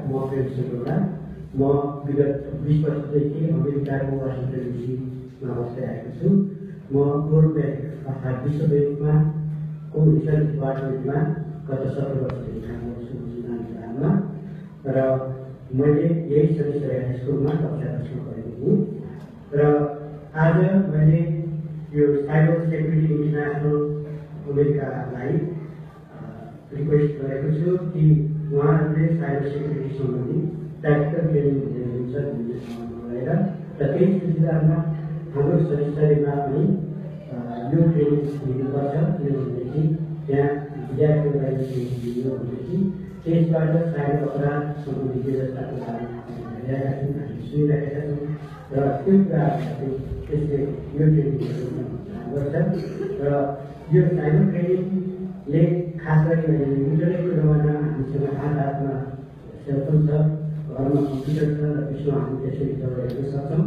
म प्रेमसिंह म विगत 20 वर्षदेखि अमेरिकाको वाशिंटन डीसीमा बस्दै आएको छु। म वर्ल्ड ब्याङ्क अर्थात् विश्व ब्याङ्कमा को रिसर्च डिपार्टमेन्टमा गत 17 वर्षदेखि काम गर्छु सिद्धान्तमा र मैले यही सदस्य स्कुलमा कक्षा 10 मा पढेको हुँ र आज मैले यो साइबर सेक्युरिटी इन्टरनेसनल अमेरिकालाई रिक्वेस्ट गरेको छु कि उहाँहरूले साइबर सेक्युरिटी सम्बन्धी प्र्याक्टिकल ट्रेनिङ दिनुहुन्छ भनेर र त्यही सिलसिलामा हाम्रो सदस्यमा पनि यो ट्रेनिङ दिनुपर्छ किनभनेदेखि त्यहाँ विद्यार्थीहरूलाई ट्रेनिङ दियो भनेदेखि त्यसबाट साइबर अपराध सम्बन्धी व्यवस्थाको बारेमा भइरहेका छौँ हामी सुनिरहेका छौँ र त्यो कुराहरू त्यसले यो ट्रेनिङहरू गर्छ र यो साइबर ट्रेनिङले खास गरी इन्टरनेटको जमाना हामीसँग हातमा सेलफोन छ घरमा कम्प्युटर छ र त्यसमा हामी त्यसरी चलाइरहेको सक्छौँ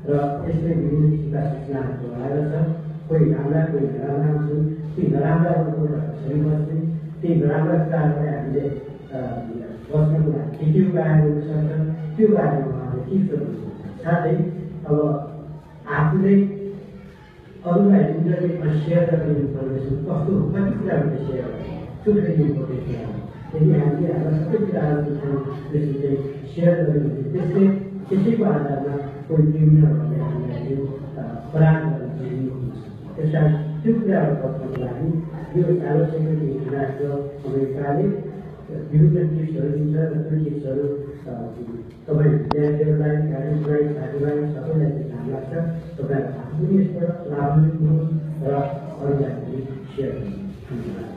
र यसले विभिन्न किसिमका सूचनाहरू आएको छ कोही राम्रा कोही नराम्रा हुन्छन् ती नराम्रा कसरी बस्ने ती नराम्रा कुराहरूलाई हामीले बस्नको लागि के उपायहरू हुन सक्छ त्यो बारेमा उहाँले के गर्नुहुन्छ साथै अब आफूले अरूलाई इन्टरनेटमा सेयर गर्ने इन्फर्मेसन कस्तो कति कुराहरू सेयर गर्ने त्यो फेरि इम्पोर्टेन्ट कुरा हो। यदि हामीले हाम्रा सबै कुराहरू त्यसले चाहिँ सेयर गर्यो भने त्यसले त्यसैको आधारमा कोही क्रिमिनलहरूले हामीलाई अपराध गर्ने हुन सक्छ। त्यसकारण त्यो कुराहरू बच्नको लागि यो साइबर सेक्युरिटी इन्टरनेसनल अमेरिकाले विभिन्न टिप्सहरू दिन्छ र त्यो टिप्सहरू तपाईँ विद्यार्थीहरूलाई प्यारेन्ट्सलाई साथीभाइ सबैलाई काम लाग्छ। तपाईँहरू आफू पनि यसबाट लाभान्वित हुनुहोस् र अरूलाई पनि सेयर गर्नुहोस्।